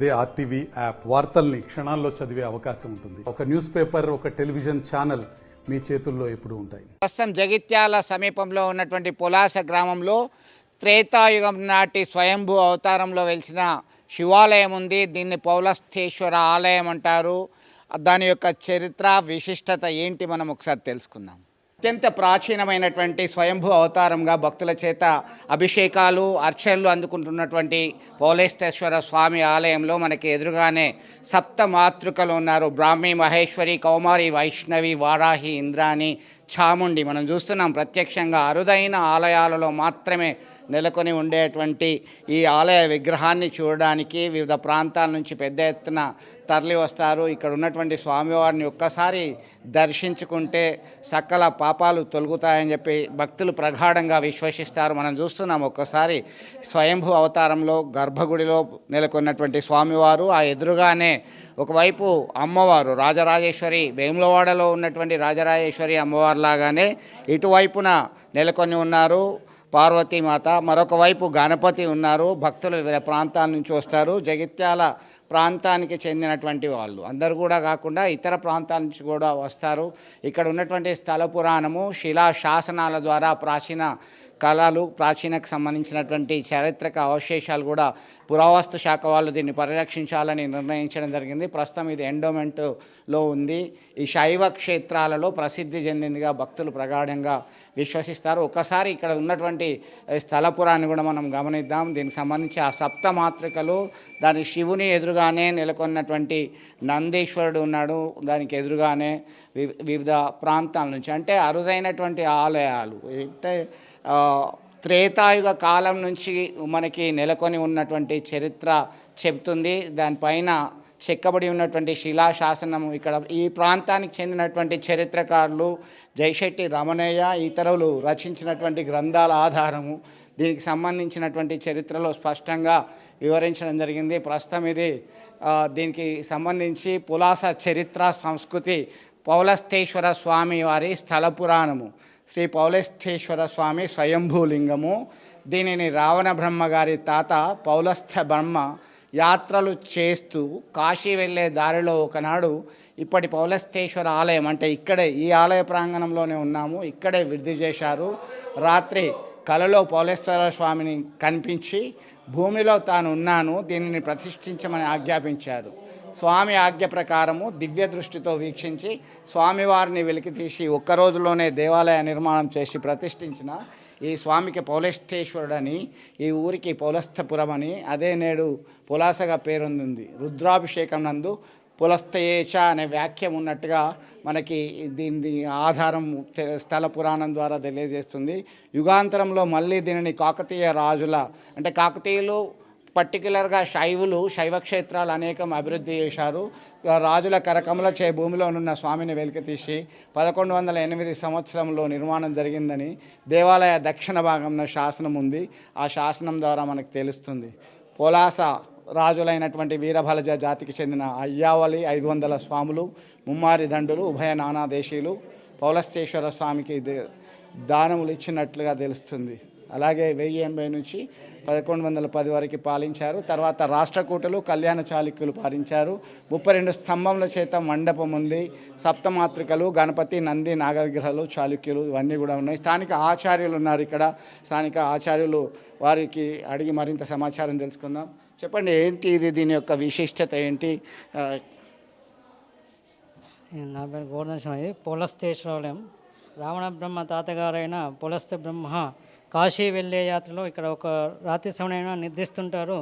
అదే RTV app వార్తల్ని క్షణాల్లో చదివే అవకాశం ఉంటుంది. ఒక న్యూస్ పేపర్, ఒక టెలివిజన్ ఛానల్ మీ చేతుల్లో ఎప్పుడూ ఉంటాయి. ప్రస్తుతం జగిత్యాల సమీపంలో ఉన్నటువంటి పొలాస గ్రామంలో త్రేతాయుగం నాటి స్వయంభూ అవతారంలో వెలిసిన శివాలయం ఉంది. దీన్ని పౌలస్థేశ్వర ఆలయం అంటారు. దాని యొక్క చరిత్ర, విశిష్టత ఏంటి మనం ఒకసారి తెలుసుకుందాం. అత్యంత ప్రాచీనమైనటువంటి స్వయంభూ అవతారంగా భక్తుల చేత అభిషేకాలు, అర్చనలు అందుకుంటున్నటువంటి పౌలస్థేశ్వర స్వామి ఆలయంలో మనకి ఎదురుగానే సప్త మాతృకలు ఉన్నారు. బ్రాహ్మీ, మహేశ్వరి, కౌమారి, వైష్ణవి, వారాహి, ఇంద్రాణి, చాముండి. మనం చూస్తున్నాం ప్రత్యక్షంగా. అరుదైన ఆలయాలలో మాత్రమే నెలకొని ఉండేటువంటి ఈ ఆలయ విగ్రహాన్ని చూడడానికి వివిధ ప్రాంతాల నుంచి పెద్ద ఎత్తున తరలి వస్తారు. ఇక్కడ ఉన్నటువంటి స్వామివారిని ఒక్కసారి దర్శించుకుంటే సకల పాపాలు తొలగుతాయని చెప్పి భక్తులు ప్రగాఢంగా విశ్వసిస్తారు. మనం చూస్తున్నాం ఒక్కసారి స్వయంభూ అవతారంలో గర్భగుడిలో నెలకొన్నటువంటి స్వామివారు, ఆ ఎదురుగానే ఒకవైపు అమ్మవారు రాజరాజేశ్వరి, వేములవాడలో ఉన్నటువంటి రాజరాజేశ్వరి అమ్మవారు లాగానే ఇటువైపున నెలకొని ఉన్నారు పార్వతీమాత. మరొక వైపు గణపతి ఉన్నారు. భక్తులు వివిధ ప్రాంతాల నుంచి వస్తారు. జగిత్యాల ప్రాంతానికి చెందినటువంటి వాళ్ళు అందరూ కూడా కాకుండా ఇతర ప్రాంతాల నుంచి కూడా వస్తారు. ఇక్కడ ఉన్నటువంటి స్థల పురాణము, శిలా శాసనాల ద్వారా ప్రాచీన కళలు, ప్రాచీనకు సంబంధించినటువంటి చారిత్రక అవశేషాలు కూడా పురావస్తు శాఖ వాళ్ళు దీన్ని పరిరక్షించాలని నిర్ణయించడం జరిగింది. ప్రస్తుతం ఇది ఎండోమెంట్లో ఉంది. ఈ శైవ క్షేత్రాలలో ప్రసిద్ధి చెందిందిగా భక్తులు ప్రగాఢంగా విశ్వసిస్తారు. ఒకసారి ఇక్కడ ఉన్నటువంటి స్థల పురాన్ని కూడా మనం గమనిద్దాం. దీనికి సంబంధించి ఆ సప్త మాతృకలు, దాని శివుని ఎదురుగానే నెలకొన్నటువంటి నందీశ్వరుడు ఉన్నాడు. దానికి ఎదురుగానే వివిధ ప్రాంతాల నుంచి, అంటే అరుదైనటువంటి ఆలయాలు, అంటే త్రేతాయుగ కాలం నుంచి మనకి నెలకొని ఉన్నటువంటి చరిత్ర చెబుతుంది. దానిపైన చెక్కబడి ఉన్నటువంటి శిలాశాసనం ఇక్కడ ఈ ప్రాంతానికి చెందినటువంటి చరిత్రకారులు జైశెట్టి రమణయ్య ఇతరులు రచించినటువంటి గ్రంథాల ఆధారము దీనికి సంబంధించినటువంటి చరిత్రలో స్పష్టంగా వివరించడం జరిగింది. ప్రస్తుతం ఇది దీనికి సంబంధించి పులాస చరిత్ర సంస్కృతి పౌలస్థేశ్వర స్వామి వారి స్థల పురాణము, శ్రీ పౌలస్థేశ్వర స్వామి స్వయంభూలింగము. దీనిని రావణ బ్రహ్మ గారి తాత పౌలస్థ బ్రహ్మ యాత్రలు చేస్తూ కాశీ వెళ్ళే దారిలో ఒకనాడు ఇప్పటి పౌలస్థేశ్వర ఆలయం, అంటే ఇక్కడే ఈ ఆలయ ప్రాంగణంలోనే ఉన్నాము, ఇక్కడే వృద్ధి చేశారు. రాత్రి కలలో పౌలస్థేశ్వర స్వామిని కనిపించి భూమిలో తాను ఉన్నాను, దీనిని ప్రతిష్ఠించమని ఆజ్ఞాపించారు. స్వామి ఆజ్ఞ ప్రకారము దివ్య దృష్టితో వీక్షించి స్వామివారిని వెలికితీసి ఒక్కరోజులోనే దేవాలయ నిర్మాణం చేసి ప్రతిష్ఠించిన ఈ స్వామికి పౌలస్థేశ్వరుడని, ఈ ఊరికి పౌలస్థపురం అని, అదే నేడు పులాసగా పేరొందింది. రుద్రాభిషేకం నందు పులస్తయేచ అనే వాక్యం ఉన్నట్టుగా మనకి దీని ఆధారం స్థల పురాణం ద్వారా తెలియజేస్తుంది. యుగాంతరంలో మళ్ళీ దీనిని కాకతీయ రాజుల, అంటే కాకతీయులు పర్టికులర్గా శైవ క్షేత్రాలు అనేకం అభివృద్ధి చేశారు. రాజుల కరకముల చే భూమిలో ఉన్న స్వామిని వెలికితీసి 1108 సంవత్సరంలో నిర్మాణం జరిగిందని దేవాలయ దక్షిణ భాగంలో శాసనం ఉంది. ఆ శాసనం ద్వారా మనకు తెలుస్తుంది. పొలాస రాజులైనటువంటి వీరబలజ జాతికి చెందిన అయ్యావళి 500 స్వాములు, ముమ్మారి దండులు, ఉభయ నానాదేశీయులు పౌలస్థేశ్వర స్వామికి దానములు ఇచ్చినట్లుగా తెలుస్తుంది. అలాగే 1080 నుంచి 1110 వరకు పాలించారు. తర్వాత రాష్ట్రకూటులు, కళ్యాణ చాళుక్యులు పాలించారు. 32 స్తంభముల చేత మండపం ఉంది. సప్తమాతృకలు, గణపతి, నంది, నాగ విగ్రహాలు, చాళుక్యులు ఇవన్నీ కూడా ఉన్నాయి. స్థానిక ఆచార్యులు ఉన్నారు ఇక్కడ. స్థానిక ఆచార్యులు వారికి అడిగి మరింత సమాచారం తెలుసుకుందాం. చెప్పండి, ఏంటి ఇది, దీని యొక్క విశిష్టత ఏంటి? నా పేరు గోవర్ధన. ఇది పౌలస్థేశ్వరాలయం. రావణ బ్రహ్మ తాతగారైన పౌలస్థ బ్రహ్మ కాశీ వెళ్ళే యాత్రలో ఇక్కడ ఒక రాత్రి సమయంలో నిర్దిస్తుంటారు.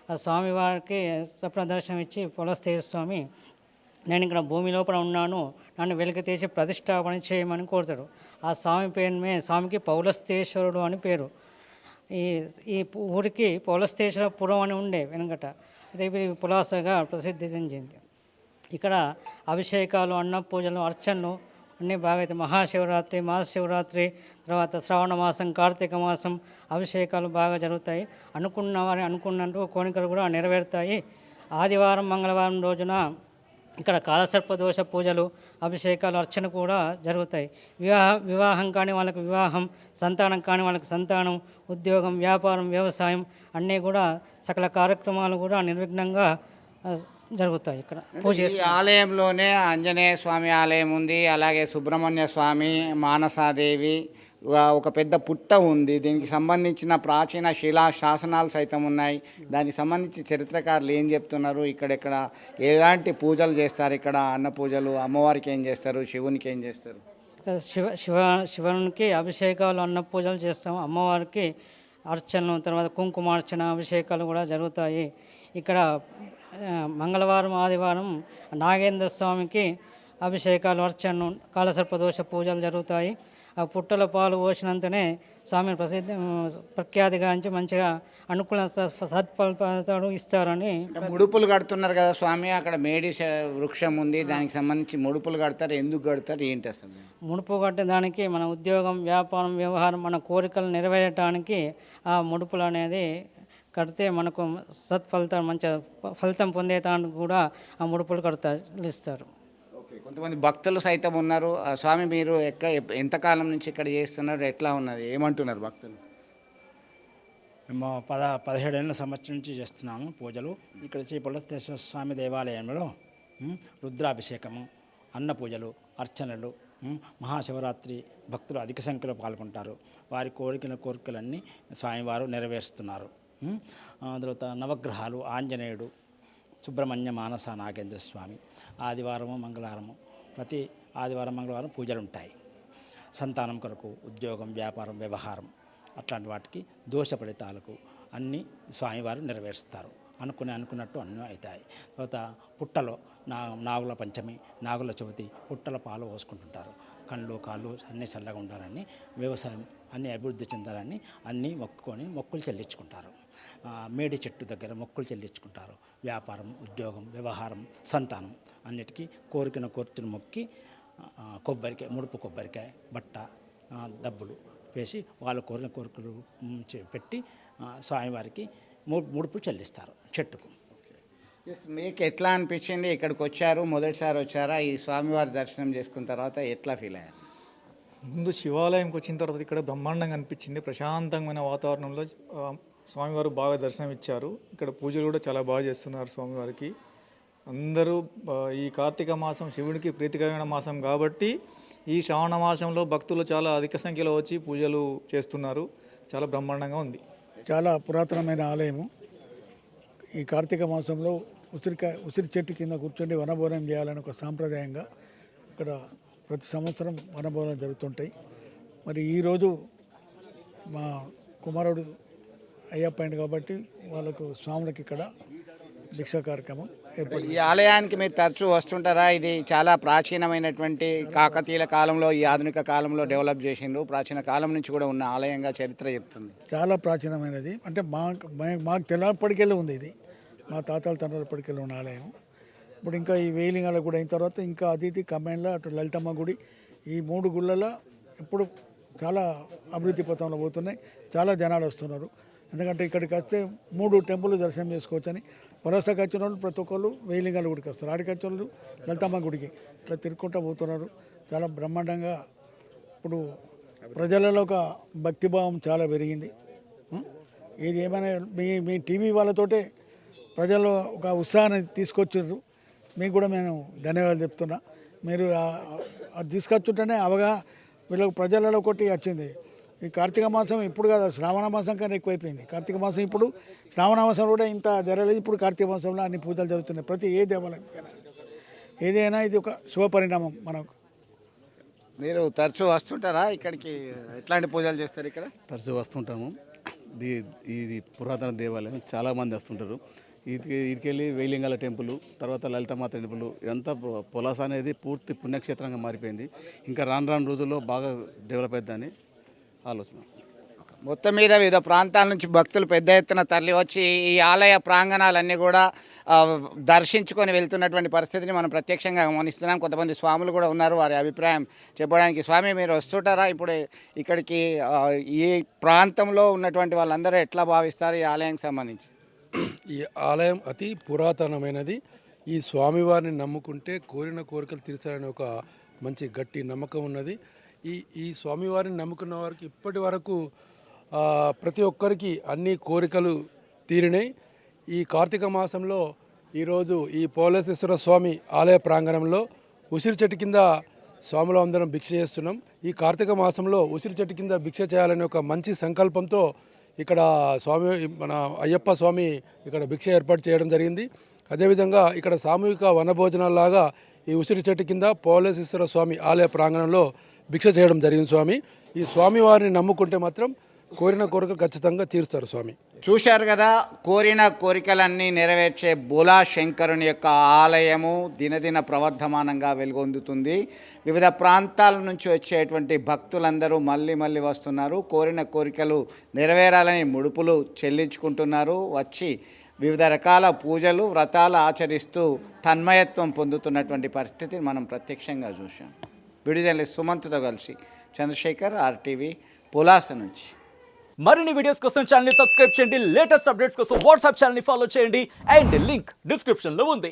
ఆ స్వామివారికి స్వప్న దర్శనం ఇచ్చి, పౌలస్థేశ్వర స్వామి నేను ఇక్కడ భూమి లోపల ఉన్నాను, నన్ను వెలికి తీసి ప్రతిష్టాపన చేయమని కోరుతాడు. ఆ స్వామి పేరుమే స్వామికి పౌలస్థేశ్వరుడు అని పేరు. ఈ ఊరికి పౌలస్థేశ్వరపురం అని ఉండే వెనుకట, ఇది పులాసగా ప్రసిద్ధి చెందింది. ఇక్కడ అభిషేకాలు, అన్న పూజలు, అర్చనలు అన్నీ బాగా అయితే. మహాశివరాత్రి, మహాశివరాత్రి తర్వాత శ్రావణ మాసం, కార్తీక మాసం అభిషేకాలు బాగా జరుగుతాయి. అనుకున్నట్టు కోరికలు కూడా నెరవేరుతాయి. ఆదివారం, మంగళవారం రోజున ఇక్కడ కాలసర్పదోష పూజలు, అభిషేకాలు, అర్చన కూడా జరుగుతాయి. వివాహం కాని వాళ్ళకి వివాహం, సంతానం కాని వాళ్ళకి సంతానం, ఉద్యోగం, వ్యాపారం, వ్యవసాయం అన్నీ కూడా సకల కార్యక్రమాలు కూడా నిర్విఘ్నంగా ఆ, జరుగుతాయి ఇక్కడ పూజ ఈ ఆలయంలోనే ఆంజనేయ స్వామి ఆలయం ఉంది, అలాగే సుబ్రహ్మణ్య స్వామి, మానసాదేవి, ఒక పెద్ద పుట్ట ఉంది. దీనికి సంబంధించిన ప్రాచీన శిలా శాసనాలు సైతం ఉన్నాయి. దానికి సంబంధించి చరిత్రకారులు ఏం చెప్తున్నారు, ఇక్కడెక్కడ ఎలాంటి పూజలు చేస్తారు, ఇక్కడ అన్న పూజలు, అమ్మవారికి ఏం చేస్తారు, శివునికి ఏం చేస్తారు? ఇక్కడ శివునికి అభిషేకాలు, అన్న పూజలు చేస్తాము. అమ్మవారికి అర్చనలు, తర్వాత కుంకుమార్చన, అభిషేకాలు కూడా జరుగుతాయి. ఇక్కడ మంగళవారం, ఆదివారం నాగేంద్ర స్వామికి అభిషేకాలు, అర్చనలు, కాలసర్పదోష పూజలు జరుగుతాయి. ఆ పుట్టల పాలు పోసినంతనే స్వామి ప్రఖ్యాతిగాంచి మంచిగా అనుకూల సత్ఫలితాలు ఇస్తారని. ముడుపులు కడుతున్నారు కదా స్వామి, అక్కడ మేడి వృక్షం ఉంది, దానికి సంబంధించి ముడుపులు కడతారు. ఎందుకు కడతారు, ఏంటి అసలు? ముడుపు కట్టేదానికి మన ఉద్యోగం, వ్యాపారం, వ్యవహారం, మన కోరికలు నెరవేరటానికి ఆ ముడుపులు అనేది కడితే మనకు సత్ఫలితాలు, మంచి ఫలితం పొందేటానికి కూడా ఆ ముడుపులు ఇస్తారు. ఓకే, కొంతమంది భక్తులు సైతం ఉన్నారు. స్వామి మీరు ఎంతకాలం నుంచి ఇక్కడ చేస్తున్నారు, ఎట్లా ఉన్నది, ఏమంటున్నారు భక్తులు? మేము 17 సంవత్సరం నుంచి చేస్తున్నాము పూజలు. ఇక్కడ శ్రీ పులస్తేశ్వర స్వామి దేవాలయంలో రుద్రాభిషేకము, అన్న పూజలు, అర్చనలు, మహాశివరాత్రి భక్తులు అధిక సంఖ్యలో పాల్గొంటారు. వారి కోరికలన్నీ స్వామివారు నెరవేరుస్తున్నారు. తర్వాత నవగ్రహాలు, ఆంజనేయుడు, సుబ్రహ్మణ్య, మానస, నాగేంద్ర స్వామి, ఆదివారము, మంగళవారము, ప్రతి ఆదివారం, మంగళవారం పూజలు ఉంటాయి. సంతానం కొరకు, ఉద్యోగం, వ్యాపారం, వ్యవహారం అట్లాంటి వాటికి దోష ఫలితాలకు అన్నీ స్వామివారు నెరవేరుస్తారు. అనుకున్నట్టు అన్నీ అవుతాయి. తర్వాత పుట్టలో నాగుల పంచమి, నాగుల చవితి పుట్టల పాలు పోసుకుంటుంటారు. కళ్ళు కాళ్ళు అన్నీ చల్లగా ఉండాలని, వ్యవసాయం అన్నీ అభివృద్ధి చెందాలని అన్నీ మొక్కులు చెల్లించుకుంటారు. మేడి చెట్టు దగ్గర మొక్కులు చెల్లించుకుంటారు. వ్యాపారం, ఉద్యోగం, వ్యవహారం, సంతానం అన్నిటికీ కోరికను మొక్కి ముడుపు కొబ్బరికాయ, బట్ట, డబ్బులు వేసి వాళ్ళ కోరికలు పెట్టి స్వామివారికి ముడుపు చెల్లిస్తారు చెట్టుకు. మీకు ఎట్లా అనిపించింది, ఇక్కడికి వచ్చారు, మొదటిసారి వచ్చారా, ఈ స్వామివారి దర్శనం చేసుకున్న తర్వాత ఎట్లా ఫీల్ అయ్యారు? ముందు శివాలయంకి వచ్చిన తర్వాత ఇక్కడ బ్రహ్మాండంగా అనిపించింది. ప్రశాంతమైన వాతావరణంలో స్వామివారు బాగా దర్శనం ఇచ్చారు. ఇక్కడ పూజలు కూడా చాలా బాగా చేస్తున్నారు స్వామివారికి. అందరూ ఈ కార్తీక మాసం శివుడికి ప్రీతికరమైన మాసం కాబట్టి ఈ శ్రావణ మాసంలో భక్తులు చాలా అధిక సంఖ్యలో వచ్చి పూజలు చేస్తున్నారు. చాలా బ్రహ్మాండంగా ఉంది. చాలా పురాతనమైన ఆలయము. ఈ కార్తీక మాసంలో ఉసిరి చెట్టు కింద కూర్చొని వనభోజనం చేయాలని ఒక సాంప్రదాయంగా ఇక్కడ ప్రతి సంవత్సరం వనభోజనం జరుగుతుంటాయి. మరి ఈరోజు మా కుమారుడు అయ్యప్ప అయింది కాబట్టి వాళ్ళకు స్వాములకి ఇక్కడ దీక్షా కార్యక్రమం ఏర్పడింది. ఈ ఆలయానికి మీరు తరచూ వస్తుంటారా? ఇది చాలా ప్రాచీనమైనటువంటి, కాకతీయుల కాలంలో, ఈ ఆధునిక కాలంలో డెవలప్ చేసిండ్రు. ప్రాచీన కాలం నుంచి కూడా ఉన్న ఆలయంగా చరిత్ర చెప్తుంది. చాలా ప్రాచీనమైనది. అంటే మాకు తెలియప్పటికెళ్ళి ఉంది ఇది. మా తాతల తండ్రులప్పటికెళ్ళి ఉన్న ఆలయం. ఇప్పుడు ఇంకా ఈ వేలింగాల గుడి అయిన తర్వాత ఇంకా అతిథి కమెండ్ల, అటు లలితమ్మ గుడి, ఈ 3 గుళ్ళలో ఇప్పుడు చాలా అభివృద్ధి పథంలో పోతున్నాయి. చాలా జనాలు వస్తున్నారు. ఎందుకంటే ఇక్కడికి వస్తే 3 టెంపుల్ దర్శనం చేసుకోవచ్చని. వరసకి వచ్చిన వాళ్ళు ప్రతి ఒక్కళ్ళు వేలింగాల గుడికి వస్తారు. ఆడికి వచ్చిన వాళ్ళు లలితమ్మ గుడికి ఇట్లా తిరుక్కుంటూ పోతున్నారు. చాలా బ్రహ్మాండంగా ఇప్పుడు ప్రజలలో ఒక భక్తిభావం చాలా పెరిగింది. ఏది ఏమైనా మీ టీవీ వాళ్ళతోటే ప్రజల్లో ఒక ఉత్సాహాన్ని తీసుకొచ్చారు. మీకు కూడా నేను ధన్యవాదాలు చెప్తున్నా. మీరు అది తీసుకొచ్చుంటేనే వీళ్ళకి ప్రజలలో ఒకటి వచ్చింది. ఈ కార్తీక మాసం ఇప్పుడు కాదు, శ్రావణ మాసం కన్నా ఎక్కువైపోయింది. కార్తీక మాసం ఇప్పుడు, శ్రావణ మాసం కూడా ఇంత జరగలేదు. ఇప్పుడు కార్తీక మాసంలో అన్ని పూజలు జరుగుతున్నాయి. ప్రతి ఏ దేవాలయంకైనా ఏదైనా ఇది ఒక శుభ పరిణామం మనకు. మీరు తరచూ వస్తుంటారా ఇక్కడికి? ఎట్లాంటి పూజలు చేస్తారు ఇక్కడ? తరచూ వస్తుంటాము. ఇది పురాతన దేవాలయం, చాలామంది వస్తుంటారు. ఇటుకెళ్ళి వేలింగాల టెంపుల్, తర్వాత లలితమాత టెంపుల్, ఇదంతా పొలాస అనేది పూర్తి పుణ్యక్షేత్రంగా మారిపోయింది. ఇంకా రాను రోజుల్లో బాగా డెవలప్ అవుతుందని ఆలోచన. మొత్తం మీద వివిధ ప్రాంతాల నుంచి భక్తులు పెద్ద ఎత్తున తరలి వచ్చి ఈ ఆలయ ప్రాంగణాలన్నీ కూడా దర్శించుకొని వెళ్తున్నటువంటి పరిస్థితిని మనం ప్రత్యక్షంగా గమనిస్తున్నాం. కొంతమంది స్వాములు కూడా ఉన్నారు, వారి అభిప్రాయం చెప్పడానికి. స్వామి, మీరు వస్తుంటారా ఇప్పుడు ఇక్కడికి? ఈ ప్రాంతంలో ఉన్నటువంటి వాళ్ళందరూ ఎట్లా భావిస్తారు ఈ ఆలయానికి సంబంధించి? ఈ ఆలయం అతి పురాతనమైనది. ఈ స్వామివారిని నమ్ముకుంటే కోరిన కోరికలు తీర్చాలనే ఒక మంచి గట్టి నమ్మకం ఉన్నది. ఈ స్వామివారిని నమ్ముకున్న వారికి ఇప్పటి వరకు ప్రతి ఒక్కరికి అన్ని కోరికలు తీరినాయి. ఈ కార్తీక మాసంలో ఈరోజు ఈ పోలేశ్వర స్వామి ఆలయ ప్రాంగణంలో ఉసిరి చెట్టు కింద స్వాములు అందరం భిక్ష చేస్తున్నాం. ఈ కార్తీక మాసంలో ఉసిరి చెట్టు కింద భిక్ష చేయాలనే ఒక మంచి సంకల్పంతో ఇక్కడ స్వామి మన అయ్యప్ప స్వామి ఇక్కడ భిక్ష ఏర్పాటు చేయడం జరిగింది. అదేవిధంగా ఇక్కడ సామూహిక వనభోజనాల్లాగా ఈ ఉసిరి చెట్టు కింద పోలేశ్వర స్వామి ఆలయ ప్రాంగణంలో భిక్ష చేయడం జరిగింది. స్వామి ఈ స్వామి వారిని నమ్ముకుంటే మాత్రం కోరిన కోరిక ఖచ్చితంగా తీరుస్తారు స్వామి. చూశారు కదా, కోరిన కోరికలన్నీ నెరవేర్చే బోలా శంకరుని యొక్క ఆలయము దినదిన ప్రవర్ధమానంగా వెలుగొందుతుంది. వివిధ ప్రాంతాల నుంచి వచ్చేటువంటి భక్తులందరూ మళ్ళీ వస్తున్నారు. కోరిన కోరికలు నెరవేరాలని ముడుపులు చెల్లించుకుంటున్నారు. వచ్చి వివిధ రకాల పూజలు వ్రతాలు ఆచరిస్తూ తన్మయత్వం పొందుతున్నటువంటి పరిస్థితిని మనం ప్రత్యక్షంగా చూసాం. విడుదల సుమంత్తో కలిసి చంద్రశేఖర్, RTV, పులాస నుంచి. మరిన్ని వీడియోస్ కోసం ఛానల్ ని సబ్స్క్రైబ్ చేయండి. లేటెస్ట్ అప్డేట్స్ కోసం వాట్సాప్ ఛానల్ ని ఫాలో చేయండి. అండ్ లింక్ డిస్క్రిప్షన్ లో ఉంది.